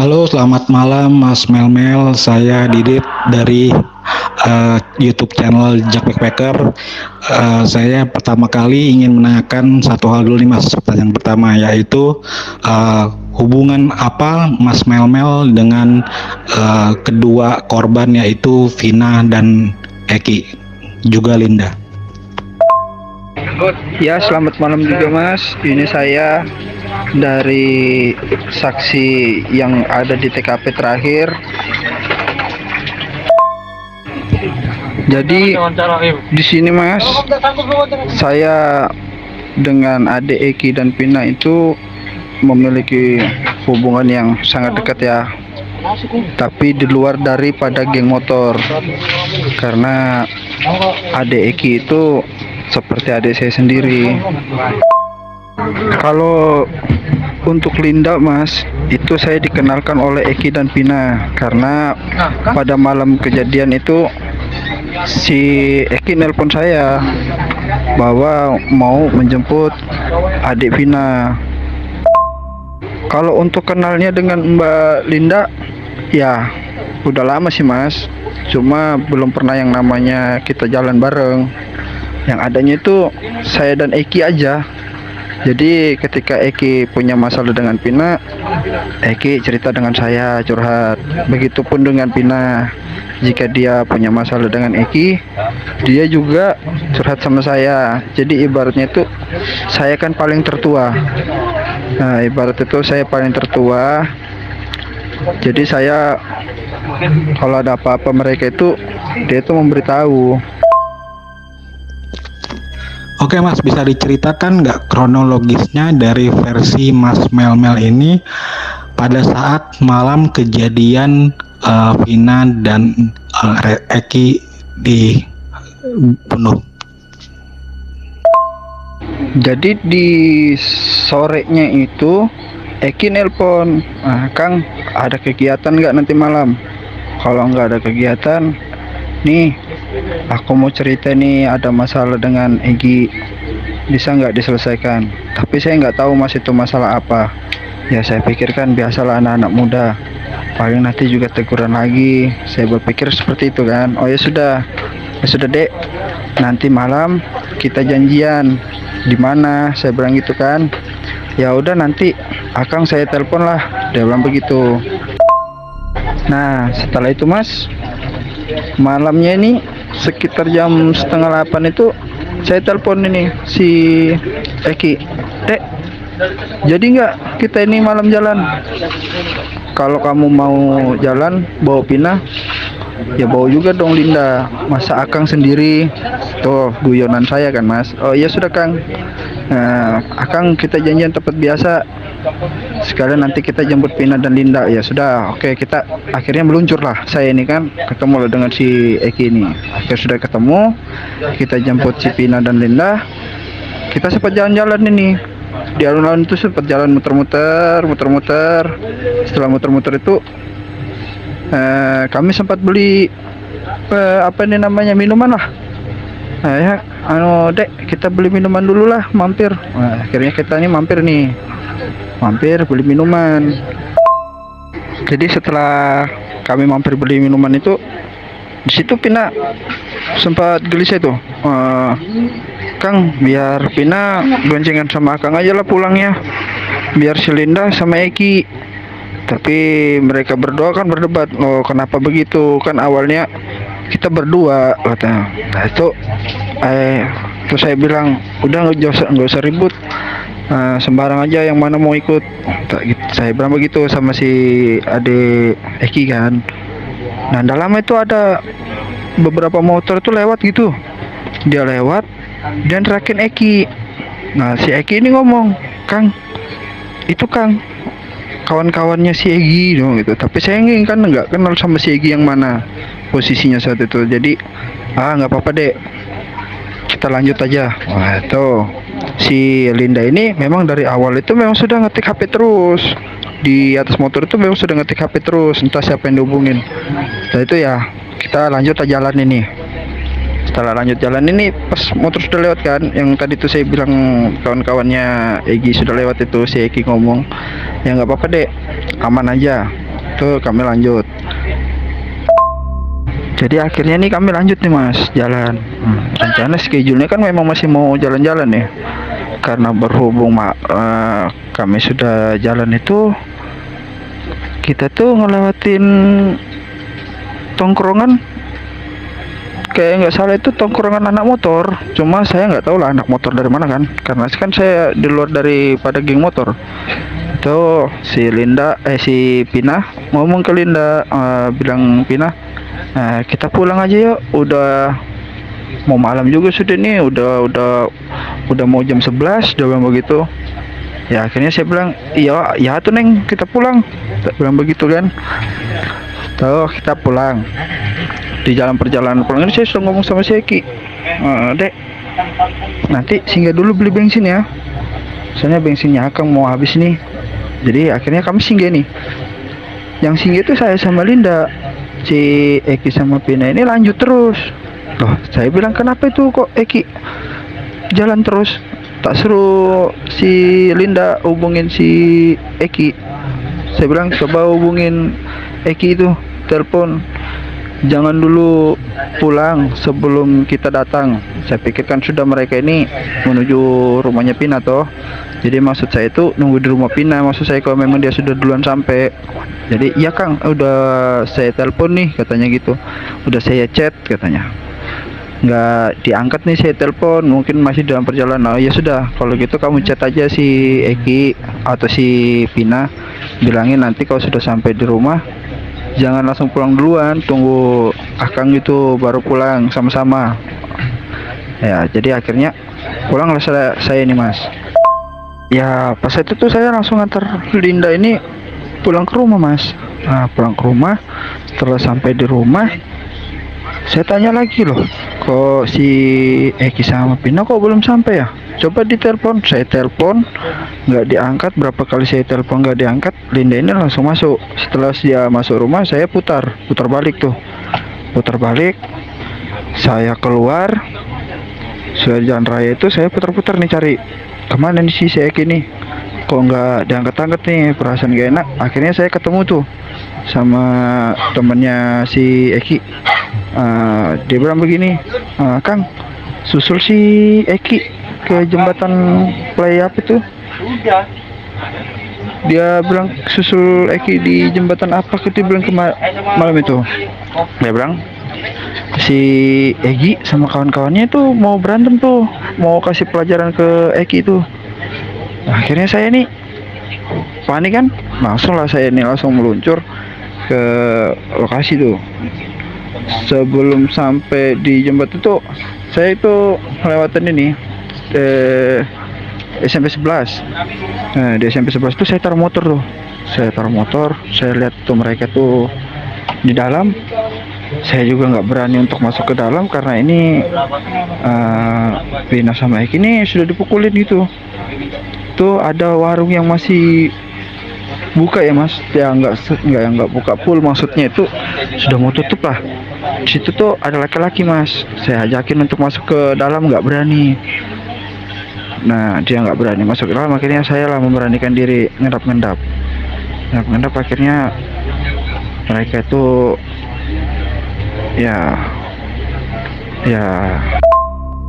Halo, selamat malam Mas Melmel. Saya Didit dari YouTube channel Jack Backpacker. Saya pertama kali ingin menanyakan satu hal dulu nih Mas. Pertanyaan pertama yaitu hubungan apa Mas Melmel dengan kedua korban yaitu Vina dan Eki, juga Linda. Ya, selamat malam juga Mas. Ini saya dari saksi yang ada di TKP terakhir. Jadi di sini Mas, saya dengan adik Eki dan Pina itu memiliki hubungan yang sangat dekat ya. Tapi di luar daripada geng motor. Karena adik Eki itu seperti adik saya sendiri. Kalau untuk Linda Mas, itu saya dikenalkan oleh Eki dan Pina. Karena pada malam kejadian itu si Eki nelpon saya bahwa mau menjemput adik Vina. Kalau untuk kenalnya dengan Mbak Linda, ya udah lama sih Mas. Cuma belum pernah yang namanya kita jalan bareng. Yang adanya itu saya dan Eki aja. Jadi ketika Eki punya masalah dengan Pina, Eki cerita dengan saya, curhat. Begitupun dengan Pina. Jika dia punya masalah dengan Eki, dia juga curhat sama saya. Jadi ibaratnya itu saya kan paling tertua. Nah, ibarat itu saya paling tertua. Jadi saya kalau ada apa-apa mereka itu dia itu memberitahu. Oke Mas, bisa diceritakan nggak kronologisnya dari versi Mas Melmel ini pada saat malam kejadian Vina dan Eki dibunuh? Jadi di sorenya itu Eki nelpon, Kang ada kegiatan nggak nanti malam? Kalau nggak ada kegiatan, nih aku mau cerita nih, ada masalah dengan Egi, bisa nggak diselesaikan? Tapi saya nggak tahu Mas itu masalah apa. Ya saya pikirkan biasalah anak-anak muda, paling nanti juga teguran lagi. Saya berpikir seperti itu kan. Oh ya sudah dek, nanti malam kita janjian di mana? Saya bilang gitu kan. Ya udah nanti Akang saya telepon lah, dia bilang begitu. Nah setelah itu Mas, malamnya ini sekitar jam setengah 8 itu saya telepon ini si Eki, dek, jadi nggak kita ini malam jalan? Kalau kamu mau jalan bawa Pina, ya bawa juga dong Linda. Masa Akang sendiri? Tuh guyonan saya kan Mas. Oh iya sudah Kang. Nah, Akang kita janjian tempat biasa. Sekalian nanti kita jemput Pina dan Linda. Ya sudah, oke, kita akhirnya meluncur lah. Saya ini kan ketemu dengan si Eki ini. Akhirnya sudah ketemu, kita jemput si Pina dan Linda. Kita sempat jalan-jalan ini. Di alun-alun itu sempat jalan muter-muter. Setelah muter-muter itu kami sempat beli apa ini namanya, minuman lah. Nah ya, dek, kita beli minuman dulu lah, mampir. Nah, akhirnya kita ini mampir beli minuman. Jadi setelah kami mampir beli minuman itu, di situ Pina sempat gelisah tuh. Kang, biar Pina goncengan sama Akang aja lah pulangnya, biar si Linda sama Eki. Tapi mereka berdua kan berdebat, oh kenapa begitu, kan awalnya kita berdua katanya. Nah itu terus saya bilang udah nggak usah ribut, sembarang aja yang mana mau ikut. Saya bilang begitu sama si adik Eki kan. Nah dalam itu ada beberapa motor itu lewat gitu, dia lewat dan terakin Eki. Nah si Eki ini ngomong, Kang, itu Kang kawan-kawannya si Egi dong gitu. Tapi saya kan nggak kenal sama si Egi yang mana posisinya saat itu. Jadi nggak apa-apa dek, kita lanjut aja. Wah itu si Linda ini memang dari awal itu memang sudah ngetik HP terus di atas motor, itu memang sudah ngetik HP terus, entah siapa yang dihubungin. Nah itu ya kita lanjut aja jalan ini. Setelah lanjut jalan ini, pas motor sudah lewat kan, yang tadi tuh saya bilang kawan-kawannya Egi sudah lewat itu, si Egi ngomong, ya nggak apa-apa dek, aman aja. itu kami lanjut. Jadi akhirnya nih kami lanjut nih mas jalan. Rencana schedule-nya kan memang masih mau jalan-jalan ya. Karena berhubung kami sudah jalan itu, kita tuh ngelewatin tongkrongan, kayak nggak salah itu tongkrongan anak motor. Cuma saya nggak tahu lah anak motor dari mana kan, karena kan saya di luar daripada geng motor. Itu si si Pina ngomong ke Linda, bilang Pina, kita pulang aja yuk, udah mau malam juga sudah nih, udah mau jam 11, dia bilang begitu. Ya akhirnya saya bilang, iya ya tuh Neng, kita pulang, saya bilang begitu kan. Tuh kita pulang. Di jalan perjalanan pulang ini saya sudah ngomong sama si Eki, Dek, nanti singgah dulu beli bensin ya, soalnya bensinnya Akang mau habis nih. Jadi akhirnya kami singgah nih. Yang singgah itu saya sama Linda. Si Eki sama Pina ini lanjut terus. Loh, saya bilang kenapa itu kok Eki jalan terus? Tak suruh si Linda hubungin si Eki. Saya bilang coba hubungin Eki itu, telepon. Jangan dulu pulang sebelum kita datang. Saya pikirkan sudah mereka ini menuju rumahnya Pina toh. Jadi maksud saya itu nunggu di rumah Pina. Maksud saya kalau memang dia sudah duluan sampai. Jadi iya Kang, udah saya telepon nih katanya gitu. Udah saya chat katanya. Nggak diangkat nih saya telepon, mungkin masih dalam perjalanan. Oh ya sudah, kalau gitu kamu chat aja si Eki atau si Pina, bilangin nanti kalau sudah sampai di rumah jangan langsung pulang duluan, tunggu Akang gitu baru pulang sama-sama. Ya jadi akhirnya pulanglah saya ini mas. Ya pas itu tuh saya langsung antar Linda ini pulang ke rumah mas. Nah pulang ke rumah, setelah sampai di rumah saya tanya lagi loh, kok si Eki sama Pina kok belum sampai ya? Coba ditelepon, saya telepon nggak diangkat, berapa kali saya telepon nggak diangkat. Linda ini langsung masuk. Setelah dia masuk rumah, saya putar balik tuh, putar balik. Saya keluar, sudah jalan raya itu saya putar-putar nih cari kemana nih si Eki nih, kok nggak diangkat-angkat nih, perasaan gak enak. Akhirnya saya ketemu tuh sama temennya si Eki. Dia bilang begini, Kang, susul si Eki ke jembatan play apa itu. Dia bilang susul Eki di jembatan apa, dia bilang malam itu. Dia bilang si Eki sama kawan-kawannya itu mau berantem tuh, mau kasih pelajaran ke Eki itu. Nah, akhirnya saya nih panik kan, langsung lah saya nih langsung meluncur ke lokasi tuh. Sebelum sampai di jembatan itu saya itu melewati ini SMP 11. Nah di SMP 11 itu saya taruh motor tuh, saya lihat tuh mereka tuh di dalam. Saya juga nggak berani untuk masuk ke dalam karena ini Pina sama Eki ini sudah dipukulin gitu. Tuh ada warung yang masih buka ya mas, ya nggak buka full, maksudnya itu sudah mau tutup lah. Di situ tuh ada laki-laki mas, saya ajakin untuk masuk ke dalam, nggak berani. Nah dia nggak berani masuk ke dalam, akhirnya saya lah memberanikan diri ngendap, akhirnya mereka itu ya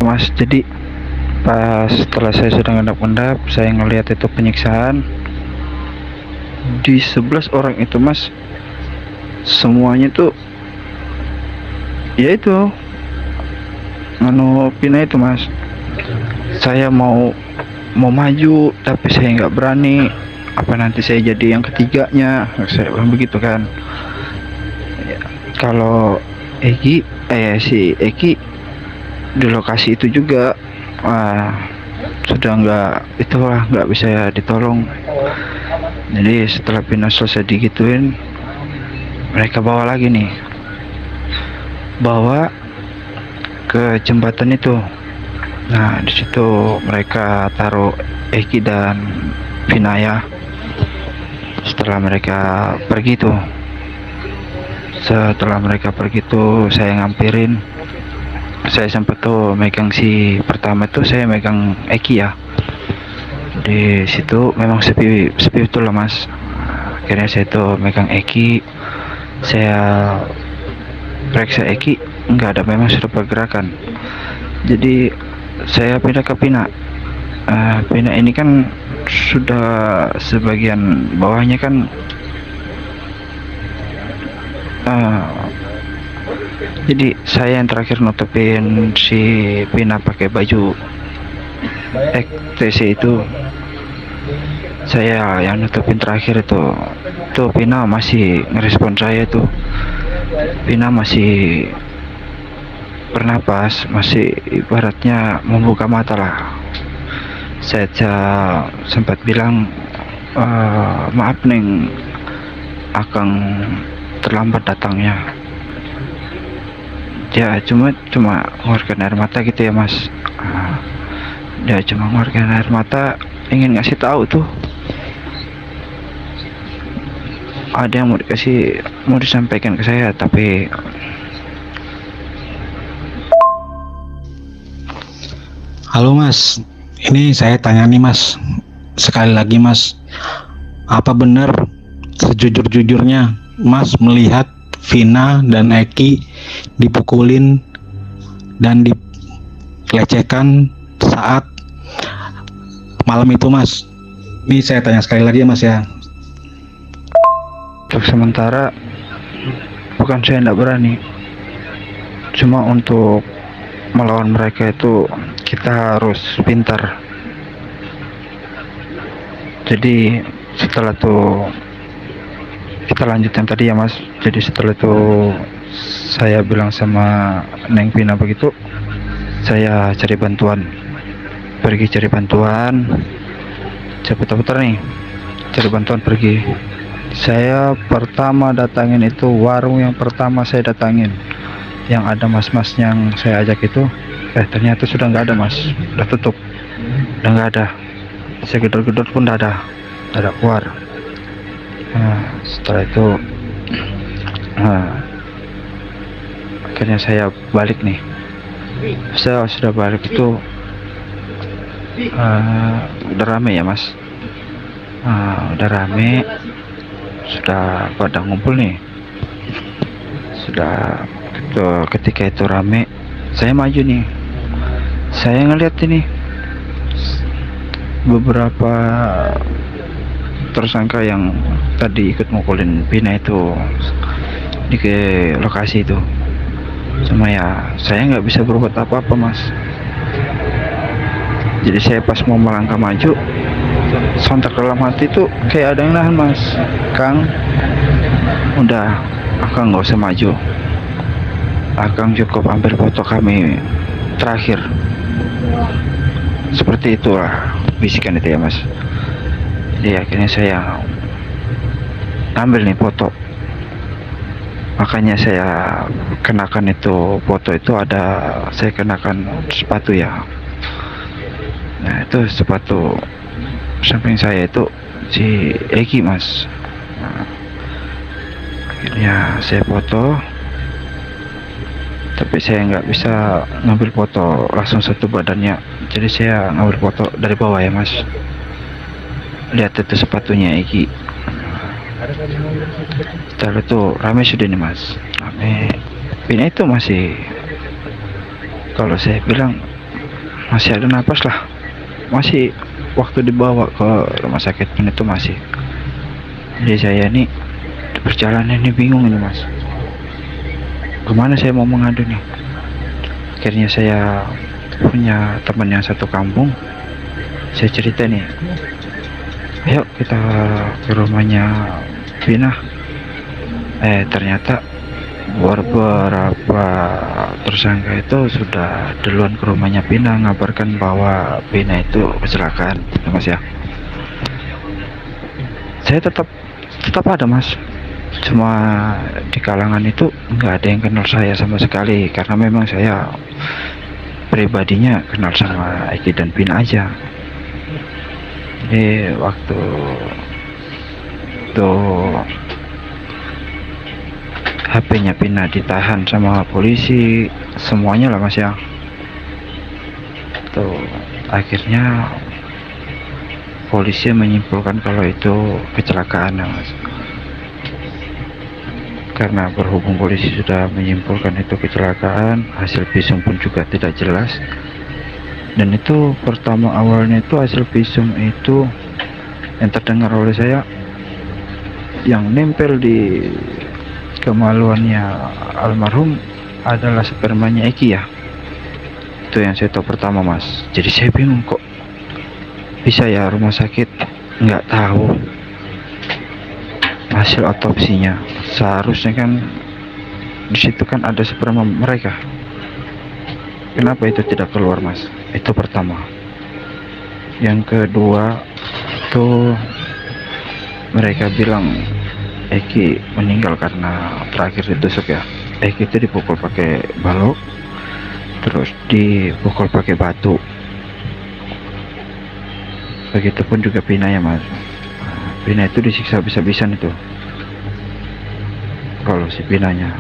mas. Jadi pas setelah saya sudah ngendap, saya ngelihat itu penyiksaan di 11 orang itu mas, semuanya tuh ya itu Pina itu mas. Saya mau maju tapi saya nggak berani, apa nanti saya jadi yang ketiganya, saya bilang begitu kan. Ya, kalau si Eki di lokasi itu juga sudah nggak bisa ditolong. Jadi setelah Pina selesai digituin, mereka bawa ke jembatan itu. Nah di situ mereka taruh Eki dan Pina ya. Setelah mereka pergi tuh, saya ngampirin. Saya sempat tuh megang si pertama tuh, saya megang Eki ya. Di situ memang sepi betul lah mas. Akhirnya saya tuh megang Eki, saya periksa Eki, nggak ada, memang sudah pergerakan. Jadi saya pindah ke Pina. Pina ini kan sudah sebagian bawahnya kan jadi saya yang terakhir nutupin si Pina pakai baju TC itu. Saya yang nutupin terakhir itu. Tuh Pina masih ngerespon saya tuh. Pina masih bernapas, masih ibaratnya membuka mata lah. Saya sempat bilang, maaf Neng, Akang terlambat datangnya. Dia cuma mengeluarkan air mata gitu ya Mas. Dia cuma mengeluarkan air mata, ingin ngasih tahu tuh ada yang mau disampaikan ke saya, tapi Halo Mas, ini saya tanya nih Mas, sekali lagi Mas, apa benar sejujur-jujurnya Mas melihat Vina dan Eki dipukulin dan dilecehkan saat malam itu Mas? Ini saya tanya sekali lagi ya Mas ya. untuk sementara bukan saya tidak berani, cuma untuk melawan mereka itu kita harus pintar. Jadi setelah itu kita lanjutkan tadi ya Mas. Jadi setelah itu saya bilang sama Neng Pina begitu, saya cari bantuan, pergi cari bantuan, saya putar-putar nih cari bantuan pergi. Saya pertama datangin itu warung yang pertama saya datangin, yang ada mas-mas yang saya ajak itu, ternyata sudah nggak ada Mas, udah tutup, udah nggak ada. Saya gedor-gedor pun nggak ada keluar. Setelah itu akhirnya saya balik nih. Saya sudah balik itu udah rame ya Mas, udah rame, sudah pada ngumpul nih. Sudah ketika itu rame, saya maju nih, saya ngeliat ini beberapa tersangka yang tadi ikut mukulin Pina itu di ke lokasi itu. Cuma ya saya nggak bisa berbuat apa-apa Mas. Jadi saya pas mau melangkah maju, sontak dalam hati tuh kayak ada yang nahan Mas. Kang, udah, Akang nggak usah maju, Akang cukup ambil foto kami terakhir. Seperti itulah bisikan itu ya Mas. Jadi akhirnya saya ambil nih foto, makanya saya kenakan itu foto itu, ada saya kenakan sepatu ya. Nah itu sepatu samping saya itu si Eki Mas. Akhirnya saya foto, tapi saya nggak bisa ngambil foto langsung satu badannya, jadi saya ngambil foto dari bawah ya Mas. Lihat itu sepatunya Eki. Setelah itu rame sudah nih Mas, rame. Pina itu masih, kalau saya bilang masih ada napas lah, masih waktu dibawa ke rumah sakit pun itu masih. Jadi saya nih perjalanan ini bingung ini Mas, kemana saya mau mengadu nih. Akhirnya saya punya teman yang satu kampung, saya cerita nih, ayo kita ke rumahnya Pina. Ternyata beberapa tersangka itu sudah duluan ke rumahnya Pina, ngabarkan bahwa Pina itu kecelakaan ya Mas ya. Saya tetap ada Mas, cuma di kalangan itu nggak ada yang kenal saya sama sekali, karena memang saya pribadinya kenal sama Eki dan Pina aja. Jadi waktu itu HP-nya Pina ditahan sama polisi, semuanya lah Mas ya. Tuh akhirnya polisi menyimpulkan kalau itu kecelakaan ya Mas. Karena berhubung polisi sudah menyimpulkan itu kecelakaan, hasil visum pun juga tidak jelas. Dan itu pertama awalnya itu hasil visum itu yang terdengar oleh saya, yang nempel di kemaluannya almarhum adalah spermanya Eki ya. Itu yang saya tahu pertama, Mas. Jadi saya bingung, kok bisa ya rumah sakit nggak tahu hasil otopsinya. Seharusnya kan di situ kan ada sperma mereka. Kenapa itu tidak keluar, Mas? Itu pertama. Yang kedua tuh mereka bilang Eki meninggal karena terakhir ditusuk ya. Eki itu dipukul pakai balok, terus dipukul pakai batu. Begitupun juga Pina ya, Mas. Pina itu disiksa habis-habisan itu. Kalau si Pinanya,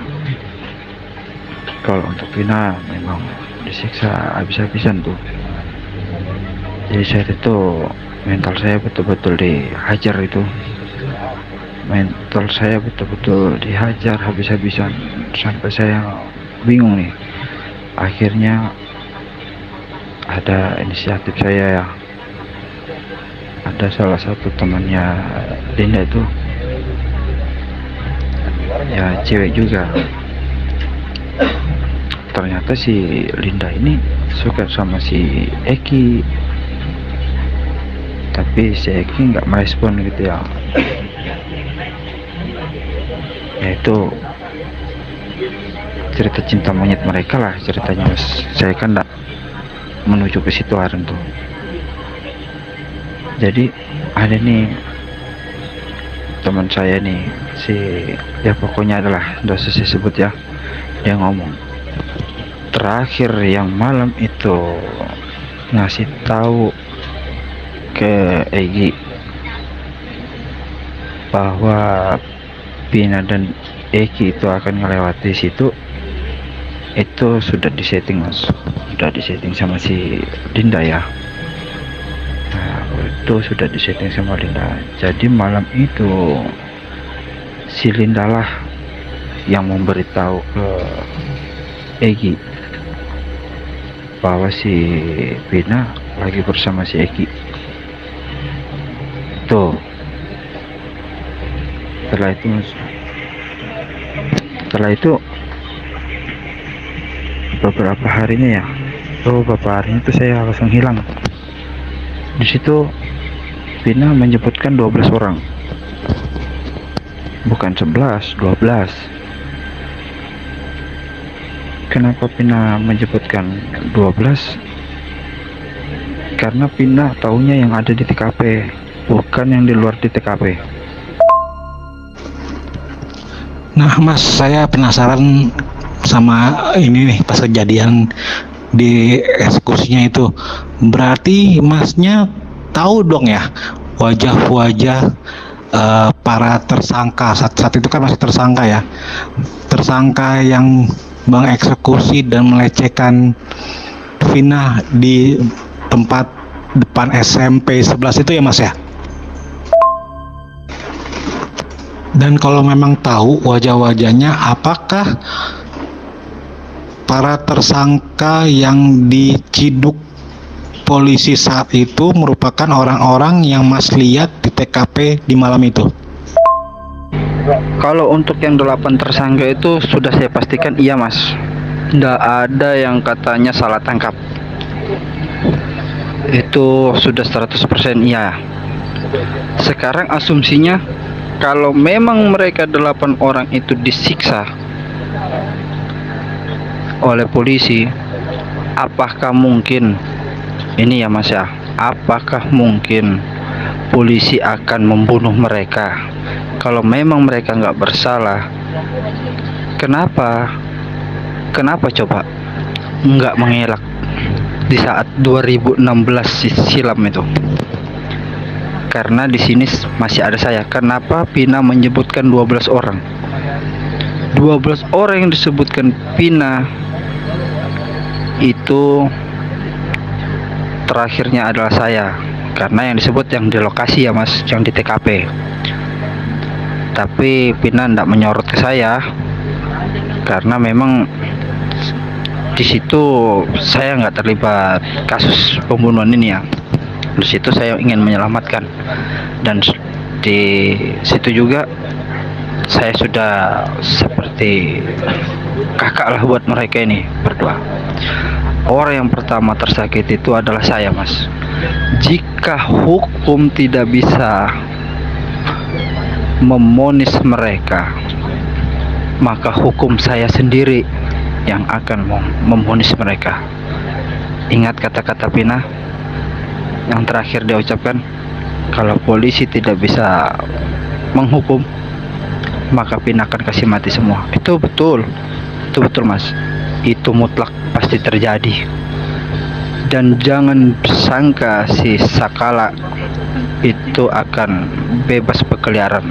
kalau untuk Pina memang disiksa habis-habisan tuh. Jadi saat itu mental saya betul-betul dihajar itu. Mental saya betul-betul dihajar habis-habisan sampai saya bingung nih. Akhirnya ada inisiatif saya ya. Ada salah satu temannya Linda itu, ya cewek juga. Ternyata si Linda ini suka sama si Eki, tapi si Eki nggak merespon gitu ya. Ya itu cerita cinta monyet mereka lah ceritanya, Mas. Saya kan nggak menuju ke situ hari tuh. Jadi ada nih teman saya nih, si ya pokoknya adalah nggak usah saya sebut ya. Dia ngomong terakhir yang malam itu ngasih tahu ke Egi bahwa Pina dan Eki itu akan melewati situ. Itu sudah disetting, Mas. Sudah disetting sama si Dinda ya. Nah, itu sudah disetting sama Linda. Jadi malam itu si Linda lah yang memberitahu ke Egi bahwa si Pina lagi bersama si Eki. Tuh. Setelah itu beberapa harinya ya. Beberapa harinya itu saya langsung hilang. Di situ Pina menyebutkan 12 orang, bukan 11, 12. Kenapa Pina menyebutkan 12? Karena Pina taunya yang ada di TKP, bukan yang di luar di TKP. Nah, Mas, saya penasaran sama ini nih pas kejadian di eksekusinya itu. Berarti Masnya tahu dong ya wajah-wajah para tersangka saat itu kan masih tersangka ya. Tersangka yang mengeksekusi dan melecehkan Vina di tempat depan SMP 11 itu ya, Mas ya. Dan kalau memang tahu wajah-wajahnya, apakah para tersangka yang diciduk polisi saat itu merupakan orang-orang yang Mas lihat di TKP di malam itu? Kalau untuk yang 8 tersangka itu sudah saya pastikan iya, Mas. Nggak ada yang katanya salah tangkap. Itu sudah 100% iya. Sekarang asumsinya kalau memang mereka 8 orang itu disiksa oleh polisi, apakah mungkin ini ya, Mas ya, apakah mungkin polisi akan membunuh mereka? Kalau memang mereka nggak bersalah, kenapa coba nggak mengelak di saat 2016 silam itu? Karena di sini masih ada saya. Kenapa Pina menyebutkan 12 orang? 12 orang yang disebutkan Pina itu terakhirnya adalah saya. Karena yang disebut yang di lokasi ya, Mas, yang di TKP. Tapi Pina tidak menyorot ke saya karena memang di situ saya nggak terlibat kasus pembunuhan ini ya. Di situ saya ingin menyelamatkan, dan di situ juga saya sudah seperti kakak lah buat mereka ini berdua. Orang yang pertama tersakiti itu adalah saya, Mas. Jika hukum tidak bisa memonis mereka, maka hukum saya sendiri yang akan memonis mereka. Ingat kata-kata Pina yang terakhir dia ucapkan, kalau polisi tidak bisa menghukum, maka Pina akan kasih mati semua. Itu betul Mas. Itu mutlak pasti terjadi. Dan jangan sangka si Sakala itu akan bebas berkeliaran.